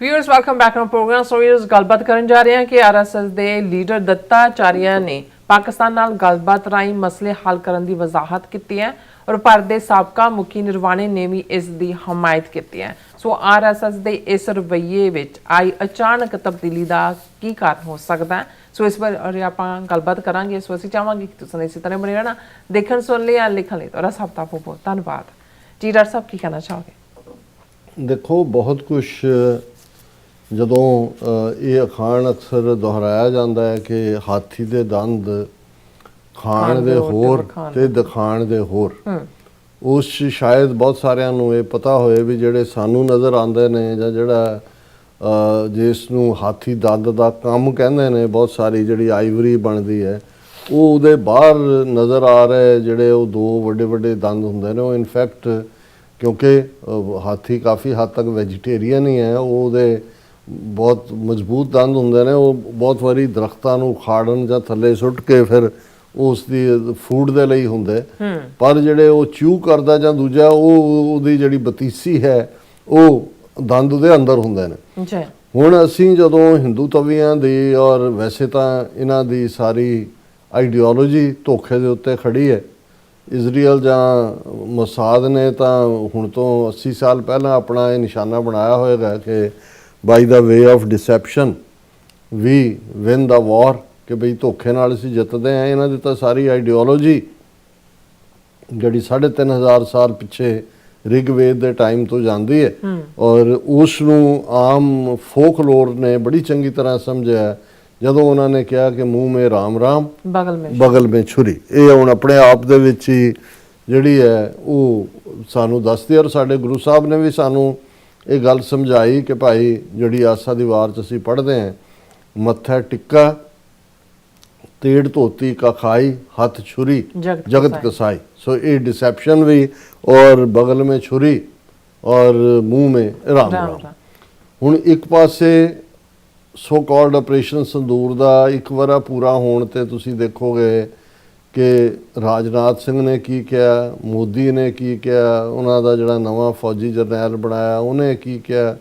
Viewers welcome back to programme. So viewers गलबात करन जा रहे हैं कि आरएसएस ਦੇ ਲੀਡਰ दत्ताचार्य ने पाकिस्तान ਨਾਲ ਗੱਲਬਾਤ ਰਾਹੀਂ ਮਸਲੇ ਹੱਲ ਕਰਨ ਦੀ ਵਜ਼ਾਹਤ ਕੀਤੀ ਹੈ और ਭਾਰਤ ਦੇ ਸਾਬਕਾ ਮੁਖੀ ਨਿਰਵਾਣੇ ਨੇ ਵੀ ਇਸ ਦੀ ਹਮਾਇਤ ਕੀਤੀ ਹੈ। ਸੋ ਆਰਐਸਐਸ ਦੇ ਇਸ ਰਵੱਈਏ ਵਿੱਚ ਆਈ ਅਚਾਨਕ ਤਬਦੀਲੀ ਦਾ ਕੀ ਕਾਰਨ ਹੋ ਸਕਦਾ ਹੈ? ਸੋ ਇਸ ਬਾਰੇ ਆਪਾਂ ਗੱਲਬਾਤ ਕਰਾਂਗੇ। ਸੋ ਅਸੀਂ ਚਾਹਾਂਗੇ ਕਿ ਤੁਸੀਂ ਇਸੇ ਤਰ੍ਹਾਂ ਬਣੇ ਰਹਿਣਾ, ਦੇਖਣ ਸੁਣ ਲਈ ਜਾਂ ਲਿਖਣ ਲਈ। ਤੁਹਾਡਾ ਸਭ ਦਾ ਬਹੁਤ ਬਹੁਤ ਧੰਨਵਾਦ ਜੀ। ਡਾਕਟਰ ਸਾਹਿਬ ਕੀ ਕਹਿਣਾ ਚਾਹੋਗੇ? ਦੇਖੋ, ਬਹੁਤ ਕੁਝ ਜਦੋਂ ਇਹ ਅਖਾਣ ਅਕਸਰ ਦੁਹਰਾਇਆ ਜਾਂਦਾ ਹੈ ਕਿ ਹਾਥੀ ਦੇ ਦੰਦ ਖਾਣ ਦੇ ਹੋਰ ਤੇ ਦਿਖਾਣ ਦੇ ਹੋਰ, ਉਸ 'ਚ ਸ਼ਾਇਦ ਬਹੁਤ ਸਾਰਿਆਂ ਨੂੰ ਇਹ ਪਤਾ ਹੋਏ ਵੀ ਜਿਹੜੇ ਸਾਨੂੰ ਨਜ਼ਰ ਆਉਂਦੇ ਨੇ ਜਾਂ ਜਿਹੜਾ ਜਿਸ ਨੂੰ ਹਾਥੀ ਦੰਦ ਦਾ ਕੰਮ ਕਹਿੰਦੇ ਨੇ, ਬਹੁਤ ਸਾਰੀ ਜਿਹੜੀ ਆਈਵਰੀ ਬਣਦੀ ਹੈ ਉਹ ਉਹਦੇ ਬਾਹਰ ਨਜ਼ਰ ਆ ਰਹੇ ਜਿਹੜੇ ਉਹ ਦੋ ਵੱਡੇ ਵੱਡੇ ਦੰਦ ਹੁੰਦੇ ਨੇ, ਉਹ ਇਨਫੈਕਟ ਕਿਉਂਕਿ ਹਾਥੀ ਕਾਫੀ ਹੱਦ ਤੱਕ ਵੈਜੀਟੇਰੀਅਨ ਹੀ ਹੈ, ਉਹਦੇ ਬਹੁਤ ਮਜ਼ਬੂਤ ਦੰਦ ਹੁੰਦੇ ਨੇ। ਉਹ ਬਹੁਤ ਵਾਰੀ ਦਰਖਤਾਂ ਨੂੰ ਉਖਾੜਨ ਜਾਂ ਥੱਲੇ ਸੁੱਟ ਕੇ ਫਿਰ ਉਸ ਦੀ ਫੂਡ ਦੇ ਲਈ ਹੁੰਦੇ, ਪਰ ਜਿਹੜੇ ਉਹ ਚੂ ਕਰਦਾ ਜਾਂ ਦੂਜਾ ਉਹਦੀ ਜਿਹੜੀ ਬਤੀਸੀ ਹੈ ਉਹ ਦੰਦ ਦੇ ਅੰਦਰ ਹੁੰਦੇ ਨੇ। ਹੁਣ ਅਸੀਂ ਜਦੋਂ ਹਿੰਦੂ ਤਵੀਆਂ ਦੀ ਔਰ ਵੈਸੇ ਤਾਂ ਇਹਨਾਂ ਦੀ ਸਾਰੀ ਆਈਡੀਓਲੋਜੀ ਧੋਖੇ ਦੇ ਉੱਤੇ ਖੜੀ ਹੈ। ਇਜ਼ਰਾਈਲ ਜਾਂ ਮੋਸਾਦ ਨੇ ਤਾਂ ਹੁਣ ਤੋਂ 80 ਸਾਲ ਪਹਿਲਾਂ ਆਪਣਾ ਇਹ ਨਿਸ਼ਾਨਾ ਬਣਾਇਆ ਹੋਏਗਾ ਕਿ ਬਾਈ ਦਾ way of deception we win ਦਾ ਵਾਰ, ਕਿ ਬਈ ਧੋਖੇ ਨਾਲ ਅਸੀਂ ਜਿੱਤਦੇ ਹਾਂ। ਇਹਨਾਂ ਦੀ ਤਾਂ ਸਾਰੀ ਆਈਡੀਓਲੋਜੀ ਜਿਹੜੀ 3500 ਸਾਲ ਪਿੱਛੇ ਰਿਗਵੇਦ ਦੇ ਟਾਈਮ ਤੋਂ ਜਾਂਦੀ ਹੈ ਔਰ ਉਸ ਨੂੰ ਆਮ ਫੋਕਲੋਰ ਨੇ ਬੜੀ ਚੰਗੀ ਤਰ੍ਹਾਂ ਸਮਝਿਆ ਜਦੋਂ ਉਹਨਾਂ ਨੇ ਕਿਹਾ ਕਿ ਮੂੰਹ ਮੇ ਰਾਮ ਰਾਮ ਬਗਲ ਮੇ ਛੁਰੀ। ਇਹ ਹੁਣ ਆਪਣੇ ਆਪ ਦੇ ਵਿੱਚ ਹੀ ਜਿਹੜੀ ਹੈ ਉਹ ਸਾਨੂੰ ਦੱਸਦੀ, ਔਰ ਸਾਡੇ ਗੁਰੂ ਸਾਹਿਬ ਨੇ ਵੀ ਸਾਨੂੰ ਇਹ ਗੱਲ ਸਮਝਾਈ ਕਿ ਭਾਈ ਜਿਹੜੀ ਆਸਾ ਦੀ ਵਾਰ 'ਚ ਅਸੀਂ ਪੜ੍ਹਦੇ ਹਾਂ, ਮੱਥਾ ਟਿੱਕਾ ਤੇੜ ਧੋਤੀ ਕਾ ਖਾਈ ਹੱਥ ਛੁਰੀ ਜਗਤ ਕਸਾਈ। ਸੋ ਇਹ ਡਿਸੈਪਸ਼ਨ ਵੀ ਔਰ ਬਗਲ ਮੇ ਛੁਰੀ ਔਰ ਮੂੰਹ ਮੇ ਰਾਮ ਰਾਮ। ਹੁਣ ਇੱਕ ਪਾਸੇ ਸੋ ਕਾਲਡ ਆਪਰੇਸ਼ਨ ਸੰਦੂਰ ਦਾ ਇੱਕ ਵਾਰਾ ਪੂਰਾ ਹੋਣ ਤੇ ਤੁਸੀਂ ਦੇਖੋਗੇ ਕਿ ਰਾਜਨਾਥ ਸਿੰਘ ਨੇ ਕੀ ਕਿਹਾ, ਮੋਦੀ ਨੇ ਕੀ ਕਿਹਾ, ਉਹਨਾਂ ਦਾ ਜਿਹੜਾ ਨਵਾਂ ਫੌਜੀ ਜਰਨੈਲ ਬਣਾਇਆ ਉਹਨੇ ਕੀ ਕਿਹਾ,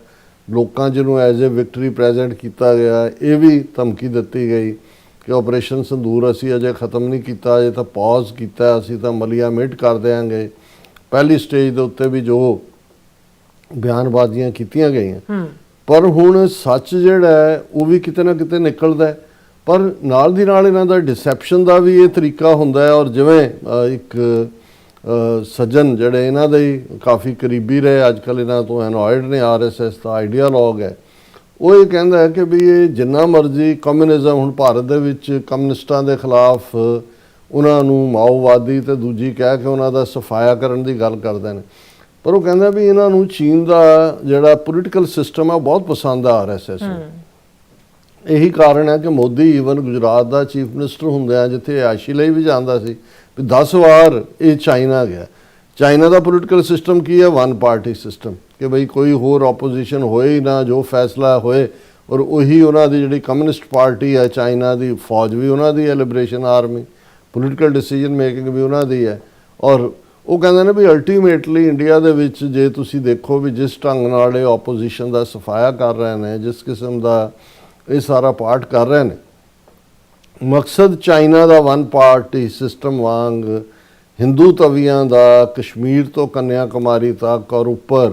ਲੋਕਾਂ ਜਿਹਨੂੰ ਐਜ਼ ਏ ਵਿਕਟਰੀ ਪ੍ਰੈਜ਼ੈਂਟ ਕੀਤਾ ਗਿਆ ਇਹ ਵੀ ਧਮਕੀ ਦਿੱਤੀ ਗਈ ਕਿ ਆਪਰੇਸ਼ਨ ਸੰਦੂਰ ਅਸੀਂ ਅਜੇ ਖ਼ਤਮ ਨਹੀਂ ਕੀਤਾ, ਅਜੇ ਤਾਂ ਪੌਜ਼ ਕੀਤਾ, ਅਸੀਂ ਤਾਂ ਮਲੀਆ ਮਿਟ ਕਰ ਦਿਆਂਗੇ। ਪਹਿਲੀ ਸਟੇਜ ਦੇ ਉੱਤੇ ਵੀ ਜੋ ਬਿਆਨਬਾਜ਼ੀਆਂ ਕੀਤੀਆਂ ਗਈਆਂ, ਪਰ ਹੁਣ ਸੱਚ ਜਿਹੜਾ ਹੈ ਉਹ ਵੀ ਕਿਤੇ ਨਾ ਕਿਤੇ ਨਿਕਲਦਾ, ਪਰ ਨਾਲ ਦੀ ਨਾਲ ਇਹਨਾਂ ਦਾ ਡਿਸੈਪਸ਼ਨ ਦਾ ਵੀ ਇਹ ਤਰੀਕਾ ਹੁੰਦਾ ਹੈ। ਔਰ ਜਿਵੇਂ ਇੱਕ ਸੱਜਣ ਜਿਹੜੇ ਇਹਨਾਂ ਦੇ ਹੀ ਕਾਫੀ ਕਰੀਬੀ ਰਹੇ, ਅੱਜ ਕੱਲ੍ਹ ਇਹਨਾਂ ਤੋਂ ਐਨੋਇਡ ਨੇ, RSS ਦਾ ਆਈਡੀਆਲੋਗ ਹੈ, ਉਹ ਇਹ ਕਹਿੰਦਾ ਹੈ ਕਿ ਵੀ ਇਹ ਜਿੰਨਾ ਮਰਜ਼ੀ ਕਮਿਊਨਿਜ਼ਮ, ਹੁਣ ਭਾਰਤ ਦੇ ਵਿੱਚ ਕਮਿਊਨਿਸਟਾਂ ਦੇ ਖਿਲਾਫ ਉਹਨਾਂ ਨੂੰ ਮਾਓਵਾਦੀ ਤੇ ਦੂਜੀ ਕਹਿ ਕੇ ਉਹਨਾਂ ਦਾ ਸਫਾਇਆ ਕਰਨ ਦੀ ਗੱਲ ਕਰਦੇ ਨੇ, ਪਰ ਉਹ ਕਹਿੰਦਾ ਵੀ ਇਹਨਾਂ ਨੂੰ ਚੀਨ ਦਾ ਜਿਹੜਾ ਪੋਲੀਟੀਕਲ ਸਿਸਟਮ ਆ ਬਹੁਤ ਪਸੰਦ ਆ RSS ਨੂੰ। ਇਹੀ ਕਾਰਨ ਹੈ ਕਿ ਮੋਦੀ ਈਵਨ ਗੁਜਰਾਤ ਦਾ ਚੀਫ ਮਿਨਿਸਟਰ ਹੁੰਦਿਆਂ ਜਿੱਥੇ ਆਇਸ਼ੀ ਲਈ ਵੀ ਜਾਂਦਾ ਸੀ ਵੀ 10 ਵਾਰ ਇਹ ਚਾਈਨਾ ਗਿਆ। ਚਾਈਨਾ ਦਾ ਪੋਲੀਟੀਕਲ ਸਿਸਟਮ ਕੀ ਹੈ? ਵਨ ਪਾਰਟੀ ਸਿਸਟਮ, ਕਿ ਬਈ ਕੋਈ ਹੋਰ ਆਪੋਜੀਸ਼ਨ ਹੋਏ ਹੀ ਨਾ, ਜੋ ਫੈਸਲਾ ਹੋਏ, ਔਰ ਉਹੀ ਉਹਨਾਂ ਦੀ ਜਿਹੜੀ ਕਮਿਊਨਿਸਟ ਪਾਰਟੀ ਹੈ ਚਾਈਨਾ ਦੀ, ਫੌਜ ਵੀ ਉਹਨਾਂ ਦੀ ਹੈ, liberation army, political decision making ਵੀ ਉਹਨਾਂ ਦੀ ਹੈ। ਔਰ ਉਹ ਕਹਿੰਦੇ ਨੇ ਵੀ ਅਲਟੀਮੇਟਲੀ ਇੰਡੀਆ ਦੇ ਵਿੱਚ ਜੇ ਤੁਸੀਂ ਦੇਖੋ ਵੀ ਜਿਸ ਢੰਗ ਨਾਲ ਇਹ ਆਪੋਜੀਸ਼ਨ ਦਾ ਸਫਾਇਆ ਕਰ ਰਹੇ ਨੇ, ਜਿਸ ਕਿਸਮ ਦਾ ਇਹ ਸਾਰਾ ਪਾਰਟ ਕਰ ਰਹੇ ਨੇ, ਮਕਸਦ ਚਾਈਨਾ ਦਾ ਵਨ ਪਾਰਟੀ ਸਿਸਟਮ ਵਾਂਗ ਹਿੰਦੂ ਤਵੀਆਂ ਦਾ ਕਸ਼ਮੀਰ ਤੋਂ ਕੰਨਿਆ ਕੁਮਾਰੀ ਤੱਕ ਔਰ ਉੱਪਰ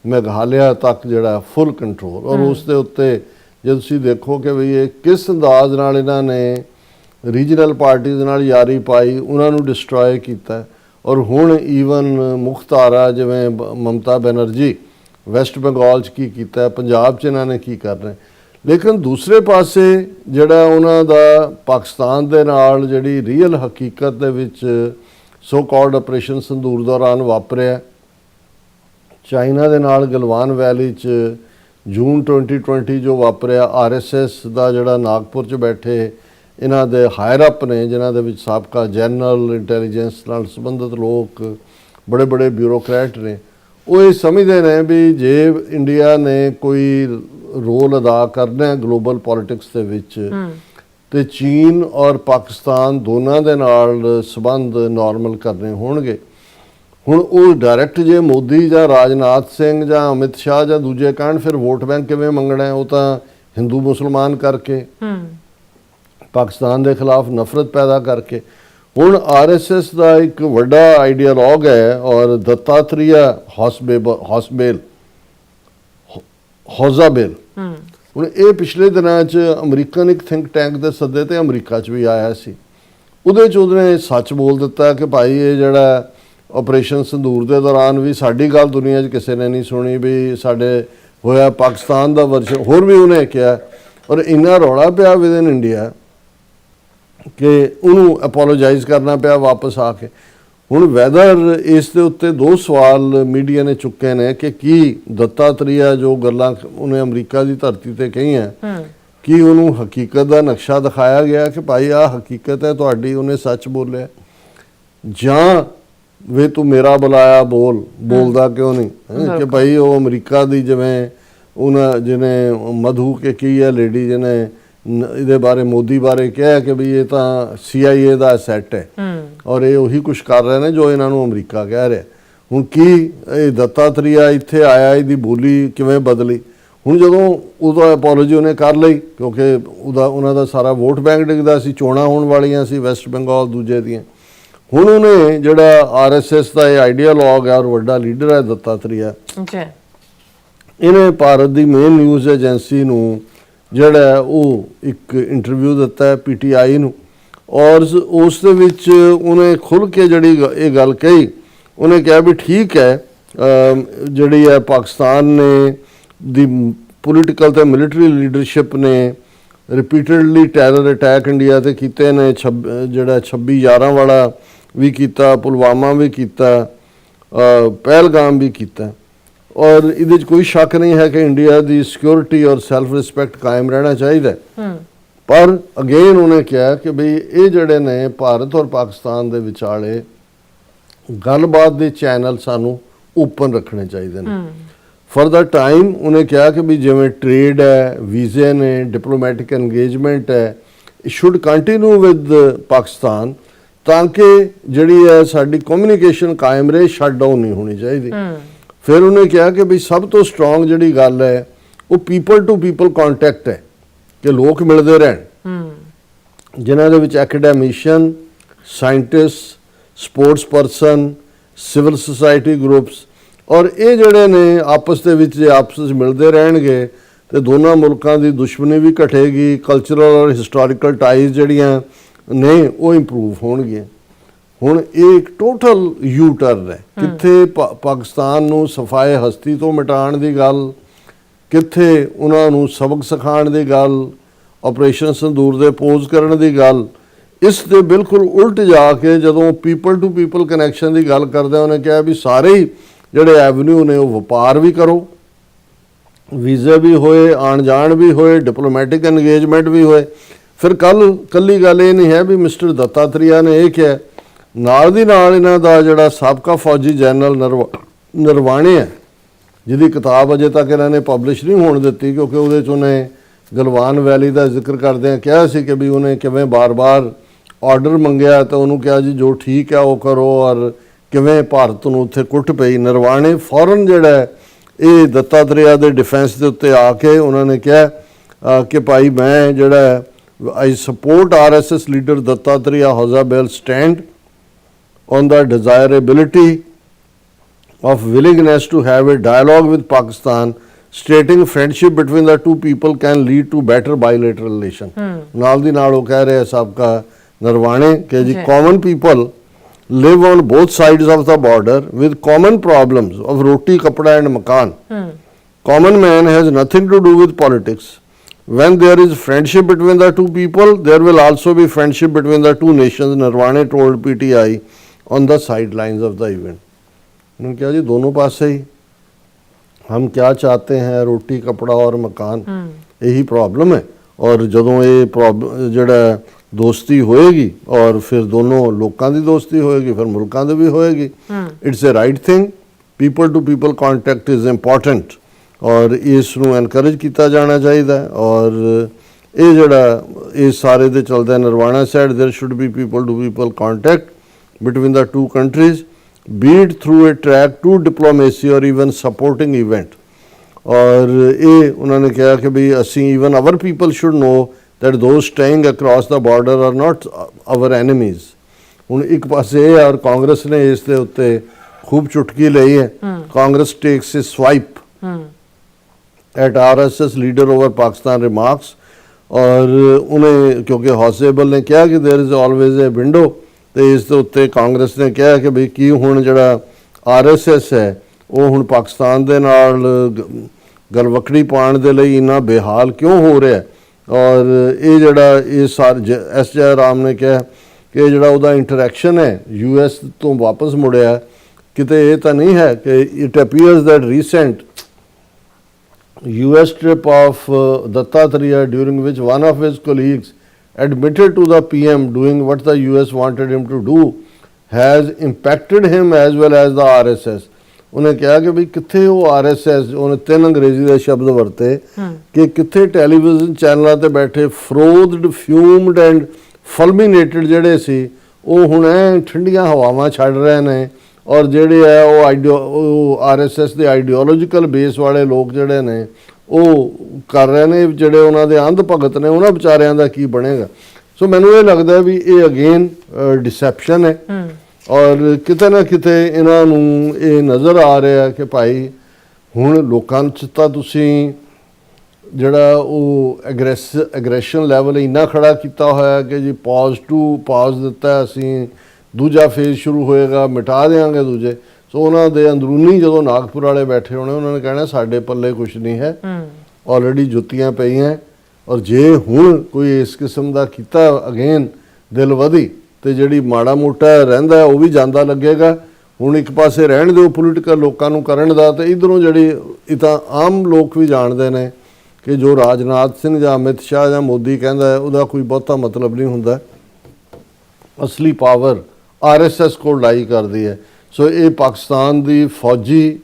ਮੇਘਾਲਿਆ ਤੱਕ ਜਿਹੜਾ ਫੁੱਲ ਕੰਟਰੋਲ। ਔਰ ਉਸ ਦੇ ਉੱਤੇ ਜੇ ਤੁਸੀਂ ਦੇਖੋ ਕਿ ਵੀ ਇਹ ਕਿਸ ਅੰਦਾਜ਼ ਨਾਲ ਇਹਨਾਂ ਨੇ ਰੀਜਨਲ ਪਾਰਟੀਜ਼ ਨਾਲ ਯਾਰੀ ਪਾਈ, ਉਹਨਾਂ ਨੂੰ ਡਿਸਟਰੋਏ ਕੀਤਾ। ਔਰ ਹੁਣ ਈਵਨ ਮੁਖਤਾਰਾ ਜਿਵੇਂ ਮਮਤਾ ਬੈਨਰਜੀ ਵੈਸਟ ਬੰਗਾਲ 'ਚ ਕੀ ਕੀਤਾ, ਪੰਜਾਬ 'ਚ ਇਹਨਾਂ ਨੇ ਕੀ ਕਰ ਰਹੇ। ਲੇਕਿਨ ਦੂਸਰੇ ਪਾਸੇ ਜਿਹੜਾ ਉਹਨਾਂ ਦਾ ਪਾਕਿਸਤਾਨ ਦੇ ਨਾਲ ਜਿਹੜੀ ਰੀਅਲ ਹਕੀਕਤ ਦੇ ਵਿੱਚ ਸੋ ਕਾਲਡ ਆਪਰੇਸ਼ਨ ਸੰਦੂਰ ਦੌਰਾਨ ਵਾਪਰਿਆ, ਚਾਈਨਾ ਦੇ ਨਾਲ ਗਲਵਾਨ ਵੈਲੀ 'ਚ ਜੂਨ 2020 ਜੋ ਵਾਪਰਿਆ, RSS ਦਾ ਜਿਹੜਾ ਨਾਗਪੁਰ 'ਚ ਬੈਠੇ ਇਹਨਾਂ ਦੇ ਹਾਇਰ ਅਪ ਨੇ, ਜਿਨ੍ਹਾਂ ਦੇ ਵਿੱਚ ਸਾਬਕਾ ਜਨਰਲ ਇੰਟੈਲੀਜੈਂਸ ਨਾਲ ਸੰਬੰਧਿਤ ਲੋਕ, ਬੜੇ ਬੜੇ ਬਿਊਰੋਕਰੈਟ ਨੇ, ਉਹ ਇਹ ਸਮਝਦੇ ਨੇ ਵੀ ਜੇ ਇੰਡੀਆ ਨੇ ਕੋਈ ਰੋਲ ਅਦਾ ਕਰਨਾ ਗਲੋਬਲ ਪੋਲਿਟਿਕਸ ਦੇ ਵਿੱਚ ਤੇ ਚੀਨ ਔਰ ਪਾਕਿਸਤਾਨ ਦੋਨਾਂ ਦੇ ਨਾਲ ਸੰਬੰਧ ਨਾਰਮਲ ਕਰਨੇ ਹੋਣਗੇ। ਹੁਣ ਉਹ ਡਾਇਰੈਕਟ ਜੇ ਮੋਦੀ ਜਾਂ ਰਾਜਨਾਥ ਸਿੰਘ ਜਾਂ ਅਮਿਤ ਸ਼ਾਹ ਜਾਂ ਦੂਜੇ ਕਹਿਣ ਫਿਰ ਵੋਟ ਬੈਂਕ ਕਿਵੇਂ ਮੰਗਣਾ ਹੈ? ਉਹ ਤਾਂ ਹਿੰਦੂ ਮੁਸਲਮਾਨ ਕਰਕੇ, ਪਾਕਿਸਤਾਨ ਦੇ ਖਿਲਾਫ ਨਫ਼ਰਤ ਪੈਦਾ ਕਰਕੇ। ਹੁਣ ਆਰਐਸਐਸ ਦਾ ਇੱਕ ਵੱਡਾ ਆਈਡੀਆਲੋਗ ਹੈ ਔਰ ਦੱਤਾਤਰੇਆ ਹੌਜ਼ਾਬੇਲ ਹੁਣ ਇਹ ਪਿਛਲੇ ਦਿਨਾਂ 'ਚ ਅਮਰੀਕਨ ਇੱਕ ਥਿੰਕ ਟੈਂਕ ਦੇ ਸੱਦੇ ਤੇ ਅਮਰੀਕਾ 'ਚ ਵੀ ਆਇਆ ਸੀ। ਉਹਦੇ 'ਚ ਉਹਨੇ ਸੱਚ ਬੋਲ ਦਿੱਤਾ ਕਿ ਭਾਈ ਇਹ ਜਿਹੜਾ ਆਪਰੇਸ਼ਨ ਸੰਦੂਰ ਦੇ ਦੌਰਾਨ ਵੀ ਸਾਡੀ ਗੱਲ ਦੁਨੀਆ 'ਚ ਕਿਸੇ ਨੇ ਨਹੀਂ ਸੁਣੀ, ਵੀ ਸਾਡੇ ਹੋਇਆ ਪਾਕਿਸਤਾਨ ਦਾ ਵਰਸ਼ਨ। ਹੋਰ ਵੀ ਉਹਨੇ ਕਿਹਾ ਔਰ ਇੰਨਾ ਰੌਲਾ ਪਿਆ ਵਿਦਨ ਇੰਡੀਆ ਕਿ ਉਹਨੂੰ ਅਪੋਲੋਜਾਈਜ਼ ਕਰਨਾ ਪਿਆ ਵਾਪਸ ਆ ਕੇ। ਹੁਣ ਵੈਦਰ ਇਸ ਦੇ ਉੱਤੇ ਦੋ ਸਵਾਲ ਮੀਡੀਆ ਨੇ ਚੁੱਕੇ ਨੇ ਕਿ ਕੀ ਦੱਤਾਤਰੇਆ ਜੋ ਗੱਲਾਂ ਉਹਨੇ ਅਮਰੀਕਾ ਦੀ ਧਰਤੀ ਤੇ ਕਹੀਆਂ, ਕੀ ਉਹਨੂੰ ਹਕੀਕਤ ਦਾ ਨਕਸ਼ਾ ਦਿਖਾਇਆ ਗਿਆ ਕਿ ਭਾਈ ਆਹ ਹਕੀਕਤ ਹੈ ਤੁਹਾਡੀ, ਉਹਨੇ ਸੱਚ ਬੋਲਿਆ, ਜਾਂ ਵੇ ਤੂੰ ਮੇਰਾ ਬੁਲਾਇਆ ਬੋਲਦਾ ਕਿਉਂ ਨਹੀਂ? ਕਿ ਭਾਈ ਉਹ ਅਮਰੀਕਾ ਦੀ ਜਿਵੇਂ ਉਹਨਾਂ ਜਿਹਨੇ ਮਧੂ ਕੇ ਕੀ ਹੈ ਲੇਡੀ ਜਿਹਨੇ ਇਹਦੇ ਬਾਰੇ ਮੋਦੀ ਬਾਰੇ ਕਿਹਾ ਕਿ ਵੀ ਇਹ ਤਾਂ CIA ਦਾ ਸੈੱਟ ਹੈ ਔਰ ਇਹ ਉਹੀ ਕੁਝ ਕਰ ਰਹੇ ਨੇ ਜੋ ਇਹਨਾਂ ਨੂੰ ਅਮਰੀਕਾ ਕਹਿ ਰਿਹਾ। ਹੁਣ ਕੀ ਇਹ ਦੱਤਾਤਰੇਆ ਇੱਥੇ ਆਇਆ, ਇਹਦੀ ਬੋਲੀ ਕਿਵੇਂ ਬਦਲੀ? ਹੁਣ ਜਦੋਂ ਉਹਦਾ ਅਪੋਲੋਜੀ ਉਹਨੇ ਕਰ ਲਈ ਕਿਉਂਕਿ ਉਹਨਾਂ ਦਾ ਸਾਰਾ ਵੋਟ ਬੈਂਕ ਡਿੱਗਦਾ ਸੀ, ਚੋਣਾਂ ਹੋਣ ਵਾਲੀਆਂ ਸੀ ਵੈਸਟ ਬੰਗਾਲ ਦੂਜੇ ਦੀਆਂ। ਹੁਣ ਉਹਨੇ ਜਿਹੜਾ ਆਰਐਸਐਸ ਦਾ ਇਹ ਆਈਡੀਆਲੋਗ ਹੈ ਔਰ ਵੱਡਾ ਲੀਡਰ ਹੈ ਦੱਤਾਤਰੇਆ, ਇਹਨੇ ਭਾਰਤ ਦੀ ਮੇਨ ਨਿਊਜ਼ ਏਜੰਸੀ ਨੂੰ ਜਿਹੜਾ ਉਹ ਇੱਕ ਇੰਟਰਵਿਊ ਦਿੱਤਾ ਹੈ PTI ਨੂੰ ਔਰ ਉਸ ਦੇ ਵਿੱਚ ਉਹਨੇ ਖੁੱਲ੍ਹ ਕੇ ਜਿਹੜੀ ਇਹ ਗੱਲ ਕਹੀ, ਉਹਨੇ ਕਿਹਾ ਵੀ ਠੀਕ ਹੈ ਜਿਹੜੀ ਹੈ ਪਾਕਿਸਤਾਨ ਨੇ ਦੀ ਪੋਲੀਟੀਕਲ ਤੇ ਮਿਲਟਰੀ ਲੀਡਰਸ਼ਿਪ ਨੇ ਰਿਪੀਟਡਲੀ ਟੈਰਰ ਅਟੈਕ ਇੰਡੀਆ ਤੇ ਕੀਤੇ ਨੇ, ਜਿਹੜਾ 26/11 ਵਾਲਾ ਵੀ ਕੀਤਾ, ਪੁਲਵਾਮਾ ਵੀ ਕੀਤਾ, ਪਹਿਲਗਾਮ ਵੀ ਕੀਤਾ ਔਰ ਇਹਦੇ 'ਚ ਕੋਈ ਸ਼ੱਕ ਨਹੀਂ ਹੈ ਕਿ ਇੰਡੀਆ ਦੀ ਸਿਕਿਉਰਿਟੀ ਔਰ ਸੈਲਫ ਰਿਸਪੈਕਟ ਕਾਇਮ ਰਹਿਣਾ ਚਾਹੀਦਾ। ਪਰ ਅਗੇਨ ਉਹਨੇ ਕਿਹਾ ਕਿ ਬਈ ਇਹ ਜਿਹੜੇ ਨੇ ਭਾਰਤ ਔਰ ਪਾਕਿਸਤਾਨ ਦੇ ਵਿਚਾਲੇ ਗੱਲਬਾਤ ਦੇ ਚੈਨਲ ਸਾਨੂੰ ਓਪਨ ਰੱਖਣੇ ਚਾਹੀਦੇ ਨੇ ਫॉर द ਟਾਈਮ। ਉਹਨੇ ਕਿਹਾ ਕਿ ਵੀ ਜਿਵੇਂ ਟ੍ਰੇਡ ਹੈ, ਵੀਜ਼ੇ ਨੇ, ਡਿਪਲੋਮੈਟਿਕ ਇੰਗੇਜਮੈਂਟ ਹੈ, it should continue with Pakistan ਤਾਂ ਕਿ ਜਿਹੜੀ ਹੈ ਸਾਡੀ ਕਮਿਊਨੀਕੇਸ਼ਨ ਕਾਇਮ ਰਹੇ, ਸ਼ਟ ਡਾਊਨ ਨਹੀਂ ਹੋਣੀ ਚਾਹੀਦੀ। ਫਿਰ ਉਹਨੇ ਕਿਹਾ ਕਿ ਵੀ ਸਭ ਤੋਂ ਸਟਰੋਂਗ ਜਿਹੜੀ ਗੱਲ ਹੈ ਉਹ ਪੀਪਲ ਟੂ ਪੀਪਲ ਕੰਟੈਕਟ ਹੈ ਕਿ ਲੋਕ ਮਿਲਦੇ ਰਹਿਣ, ਜਿਨ੍ਹਾਂ ਦੇ ਵਿੱਚ academician, scientist, sports person, civil society groups ਔਰ ਇਹ ਜਿਹੜੇ ਨੇ ਆਪਸ ਦੇ ਵਿੱਚ ਜੇ ਆਪਸ ਵਿੱਚ ਮਿਲਦੇ ਰਹਿਣਗੇ ਤੇ ਦੋਨਾਂ ਮੁਲਕਾਂ ਦੀ ਦੁਸ਼ਮਣੀ ਵੀ ਘਟੇਗੀ, ਕਲਚਰਲ ਔਰ ਹਿਸਟੋਰੀਕਲ ਟਾਈਜ਼ ਜਿਹੜੀਆਂ ਨੇ ਉਹ ਇੰਪਰੂਵ ਹੋਣਗੀਆਂ। ਹੁਣ ਇਹ ਇੱਕ ਟੋਟਲ ਯੂ ਟਰਨ ਹੈ, ਕਿੱਥੇ ਪਾਕਿਸਤਾਨ ਨੂੰ ਸਫਾਏ ਹਸਤੀ ਤੋਂ ਮਿਟਾਉਣ ਦੀ ਗੱਲ, ਕਿੱਥੇ ਉਹਨਾਂ ਨੂੰ ਸਬਕ ਸਿਖਾਉਣ ਦੀ ਗੱਲ, ਆਪਰੇਸ਼ਨ ਸੰਦੂਰ ਦੇ ਪੋਜ਼ ਕਰਨ ਦੀ ਗੱਲ। ਇਸ ਦੇ ਬਿਲਕੁਲ ਉਲਟ ਜਾ ਕੇ ਜਦੋਂ ਪੀਪਲ ਟੂ ਪੀਪਲ ਕਨੈਕਸ਼ਨ ਦੀ ਗੱਲ ਕਰਦੇ ਉਹਨੇ ਕਿਹਾ ਵੀ ਸਾਰੇ ਹੀ ਜਿਹੜੇ ਐਵਨਿਊ ਨੇ ਉਹ ਵਪਾਰ ਵੀ ਕਰੋ, ਵੀਜ਼ੇ ਵੀ ਹੋਏ, ਆਣ ਜਾਣ ਵੀ ਹੋਏ, ਡਿਪਲੋਮੈਟਿਕ ਇੰਗੇਜਮੈਂਟ ਵੀ ਹੋਏ। ਫਿਰ ਕੱਲੀ ਗੱਲ ਇਹ ਨਹੀਂ ਹੈ ਵੀ ਮਿਸਟਰ ਦੱਤਾਤਰੇਆ ਨੇ ਇਹ ਕਿਹਾ, ਨਾਲ ਦੀ ਨਾਲ ਇਹਨਾਂ ਦਾ ਜਿਹੜਾ ਸਾਬਕਾ ਫੌਜੀ ਜਨਰਲ ਨਰਵਾਣੇ ਹੈ, ਜਿਹਦੀ ਕਿਤਾਬ ਅਜੇ ਤੱਕ ਇਹਨਾਂ ਨੇ ਪਬਲਿਸ਼ ਨਹੀਂ ਹੋਣ ਦਿੱਤੀ ਕਿਉਂਕਿ ਉਹਦੇ 'ਚ ਉਹਨੇ ਗਲਵਾਨ ਵੈਲੀ ਦਾ ਜ਼ਿਕਰ ਕਰਦਿਆਂ ਕਿਹਾ ਸੀ ਕਿ ਵੀ ਉਹਨੇ ਕਿਵੇਂ ਬਾਰ-ਬਾਰ ਆਰਡਰ ਮੰਗਿਆ ਤਾਂ ਉਹਨੂੰ ਕਿਹਾ ਜੀ ਜੋ ਠੀਕ ਹੈ ਉਹ ਕਰੋ ਔਰ ਕਿਵੇਂ ਭਾਰਤ ਨੂੰ ਉੱਥੇ ਕੁੱਟ ਪਈ। ਨਰਵਾਣੇ ਫੌਰਨ ਜਿਹੜਾ ਇਹ ਦੱਤਾਤਰੇਆ ਦੇ ਡਿਫੈਂਸ ਦੇ ਉੱਤੇ ਆ ਕੇ ਉਹਨਾਂ ਨੇ ਕਿਹਾ ਕਿ ਭਾਈ ਮੈਂ ਜਿਹੜਾ I support RSS leader Dattatreya Hosabale stand on the desirability of willingness to have a dialogue with Pakistan, stating friendship between the two people can lead to better bilateral relation. ਨਾਲ ਦੀ ਨਾਲ ਉਹ ਕਹਿ ਰਹੇ ਸਾਬਕਾ ਨਰਵਾਣੇ ਕਿ ਜੀ common people live on both sides of the border with common problems of roti, kapda and makan. Common man has nothing to do with politics. When there is friendship between the two people, there will also be friendship between the two nations, Narwane told PTI on the sidelines of the event. उन्होंने कहा जी दोनों पास ही हम क्या चाहते हैं, रोटी कपड़ा और मकान, यही प्रॉब्लम है। और ਜਦੋਂ ਇਹ ਪ੍ਰੋਬਲਮ ਜਿਹੜਾ ਦੋਸਤੀ ਹੋਏਗੀ ਔਰ ਫਿਰ ਦੋਨੋਂ ਲੋਕਾਂ ਦੀ ਦੋਸਤੀ ਹੋਏਗੀ ਫਿਰ ਮੁਲਕਾਂ ਦੀ ਵੀ ਹੋਏਗੀ, it's a right thing. People to people contact is important ਔਰ ਇਸ ਨੂੰ ਐਨਕਰੇਜ ਕੀਤਾ ਜਾਣਾ ਚਾਹੀਦਾ। ਔਰ ਇਹ ਜਿਹੜਾ ਇਹ ਸਾਰੇ ਦੇ ਚੱਲਦਾ ਨਰਵਾਣਾ side there should be people to people contact between the two countries be it through a track to diplomacy or even supporting event. ਔਰ ਇਹ ਉਹਨਾਂ ਨੇ ਕਿਹਾ ਕਿ ਵੀ ਅਸੀਂ even our people should know that those staying across the border are not our enemies. ਹੁਣ ਇੱਕ ਪਾਸੇ ਇਹ ਔਰ ਕਾਂਗਰਸ ਨੇ ਇਸ ਦੇ ਉੱਤੇ ਖੂਬ ਚੁਟਕੀ ਲਈ ਹੈ. Congress takes a swipe at RSS leader over Pakistan remarks. ਔਰ ਉਹਨੇ ਕਿਉਂਕਿ ਹੌਸੇਬਲ ਨੇ ਕਿਹਾ ਕਿ there is always a window, ਤੇ ਇਸ ਦੇ ਉੱਤੇ ਕਾਂਗਰਸ ਨੇ ਕਿਹਾ ਕਿ ਵੀ ਕੀ ਹੁਣ ਜਿਹੜਾ RSS ਹੈ ਉਹ ਹੁਣ ਪਾਕਿਸਤਾਨ ਦੇ ਨਾਲ ਗਲਵਕੜੀ ਪਾਉਣ ਦੇ ਲਈ ਇੰਨਾ ਬੇਹਾਲ ਕਿਉਂ ਹੋ ਰਿਹਾ. ਔਰ ਇਹ ਜਿਹੜਾ ਇਹ ਐਸ ਜੈ ਰਾਮ ਨੇ ਕਿਹਾ ਕਿ ਜਿਹੜਾ ਉਹਦਾ ਇੰਟਰੈਕਸ਼ਨ ਹੈ US ਤੋਂ ਵਾਪਸ ਮੁੜਿਆ, ਕਿਤੇ ਇਹ ਤਾਂ ਨਹੀਂ ਹੈ ਕਿ it appears that recent US trip of Dattatreya, during which one of his colleagues admitted to the PM doing what the US wanted him to do, has impacted him as well as the RSS. ਉਹਨੇ ਕਿਹਾ ਕਿ ਵੀ ਕਿੱਥੇ ਉਹ RSS, ਉਹਨੇ 3 ਅੰਗਰੇਜ਼ੀ ਦੇ ਸ਼ਬਦ ਵਰਤੇ ਕਿ ਕਿੱਥੇ ਟੈਲੀਵਿਜ਼ਨ ਚੈਨਲਾਂ ਤੇ ਬੈਠੇ ਫਰੋਦਡ, ਫਿਊਮਡ ਐਂਡ ਫਲਮੀਨੇਟਡ ਜਿਹੜੇ ਸੀ ਉਹ ਹੁਣ ਐ ਠੰਡੀਆਂ ਹਵਾਵਾਂ ਛੱਡ ਰਹੇ ਨੇ. ਔਰ ਜਿਹੜੇ ਹੈ ਉਹ RSS ਦੇ ਆਈਡੀਓਲੋਜੀਕਲ ਬੇਸ ਵਾਲੇ ਲੋਕ ਜਿਹੜੇ ਨੇ ਉਹ ਕਰ ਰਹੇ ਨੇ, ਜਿਹੜੇ ਉਹਨਾਂ ਦੇ ਅੰਧ ਭਗਤ ਨੇ ਉਹਨਾਂ ਵਿਚਾਰਿਆਂ ਦਾ ਕੀ ਬਣੇਗਾ. ਸੋ ਮੈਨੂੰ ਇਹ ਲੱਗਦਾ ਵੀ ਇਹ ਅਗੇਨ ਡਿਸੈਪਸ਼ਨ ਹੈ. ਔਰ ਕਿਤੇ ਨਾ ਕਿਤੇ ਇਹਨਾਂ ਨੂੰ ਇਹ ਨਜ਼ਰ ਆ ਰਿਹਾ ਕਿ ਭਾਈ ਹੁਣ ਲੋਕਾਂ 'ਚ ਤਾਂ ਤੁਸੀਂ ਜਿਹੜਾ ਉਹ ਐਗਰੈਸ਼ਨ ਲੈਵਲ ਇੰਨਾ ਖੜਾ ਕੀਤਾ ਹੋਇਆ ਕਿ ਜੀ ਪਾਜ਼ ਦਿੱਤਾ, ਅਸੀਂ ਦੂਜਾ ਫੇਜ਼ ਸ਼ੁਰੂ ਹੋਏਗਾ, ਮਿਟਾ ਦੇਵਾਂਗੇ ਦੂਜੇ. ਸੋ ਉਹਨਾਂ ਦੇ ਅੰਦਰੂਨੀ ਜਦੋਂ ਨਾਗਪੁਰ ਵਾਲੇ ਬੈਠੇ ਹੋਣੇ ਉਹਨਾਂ ਨੇ ਕਹਿਣਾ ਸਾਡੇ ਪੱਲੇ ਕੁਝ ਨਹੀਂ ਹੈ, ਆਲਰੇਡੀ ਜੁੱਤੀਆਂ ਪਈਆਂ. ਔਰ ਜੇ ਹੁਣ ਕੋਈ ਇਸ ਕਿਸਮ ਦਾ ਕੀਤਾ ਅਗੇਨ ਦਿਲ ਵਧੀ ਤੇ ਜਿਹੜੀ ਮਾੜਾ ਮੋਟਾ ਰਹਿੰਦਾ ਉਹ ਵੀ ਜਾਂਦਾ ਲੱਗੇਗਾ. ਹੁਣ ਇੱਕ ਪਾਸੇ ਰਹਿਣ ਦਿਓ ਪੋਲੀਟੀਕਲ ਲੋਕਾਂ ਨੂੰ ਕਰਨ ਦਾ, ਤੇ ਇਧਰੋਂ ਜਿਹੜੀ ਇਹ ਤਾਂ ਆਮ ਲੋਕ ਵੀ ਜਾਣਦੇ ਨੇ ਕਿ ਜੋ ਰਾਜਨਾਥ ਸਿੰਘ ਜਾਂ ਅਮਿਤ ਸ਼ਾਹ ਜਾਂ ਮੋਦੀ ਕਹਿੰਦਾ ਹੈ ਉਹਦਾ ਕੋਈ ਬਹੁਤਾ ਮਤਲਬ ਨਹੀਂ ਹੁੰਦਾ. ਅਸਲੀ ਪਾਵਰ RSS ਕੋਲ ਲਾਈ ਕਰਦੀ ਹੈ. ਸੋ ਇਹ ਪਾਕਿਸਤਾਨ ਦੀ ਫੌਜੀ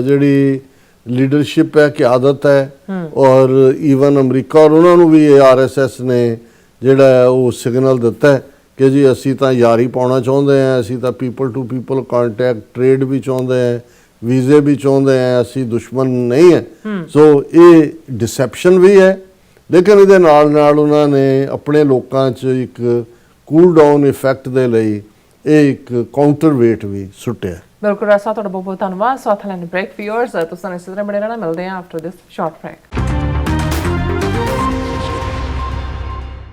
ਜਿਹੜੀ ਲੀਡਰਸ਼ਿਪ ਹੈ, ਕਿਆਦਤ ਹੈ, ਔਰ ਈਵਨ ਅਮਰੀਕਾ ਔਰ ਉਹਨਾਂ ਨੂੰ ਵੀ ਇਹ RSS ਨੇ ਜਿਹੜਾ ਉਹ ਸਿਗਨਲ ਦਿੱਤਾ ਹੈ ਕਿ ਜੀ ਅਸੀਂ ਤਾਂ ਯਾਰੀ ਪਾਉਣਾ ਚਾਹੁੰਦੇ ਹਾਂ, ਅਸੀਂ ਤਾਂ people to people contact trade ਵੀ ਚਾਹੁੰਦੇ ਹਾਂ, ਵੀਜ਼ੇ ਵੀ ਚਾਹੁੰਦੇ ਹਾਂ, ਅਸੀਂ ਦੁਸ਼ਮਣ ਨਹੀਂ ਹੈ. ਸੋ ਇਹ ਡਿਸੈਪਸ਼ਨ ਵੀ ਹੈ, ਲੇਕਿਨ ਇਹਦੇ ਨਾਲ ਨਾਲ ਉਹਨਾਂ ਨੇ ਆਪਣੇ ਲੋਕਾਂ 'ਚ ਇੱਕ ਕੂਲ ਡਾਊਨ ਇਫੈਕਟ ਦੇ ਲਈ ਇਹ ਇੱਕ ਕਾਊਂਟਰ ਵੇਟ ਵੀ ਸੁੱਟਿਆ. ਬਿਲਕੁਲ ਰਾਸਾ, ਤੁਹਾਡਾ ਬਹੁਤ ਬਹੁਤ ਧੰਨਵਾਦ. ਸੋ ਅਥਲੈਂਡ ਬ੍ਰੇਕ ਵਿਊਅਰਸ, ਤੁਸੀਂ ਇਸੇ ਤਰ੍ਹਾਂ ਬਣੇ ਰਹਿਣਾ, ਮਿਲਦੇ ਹਾਂ ਆਫਟਰ ਦਿਸ ਸ਼ਾਰਟ ਬ੍ਰੇਕ.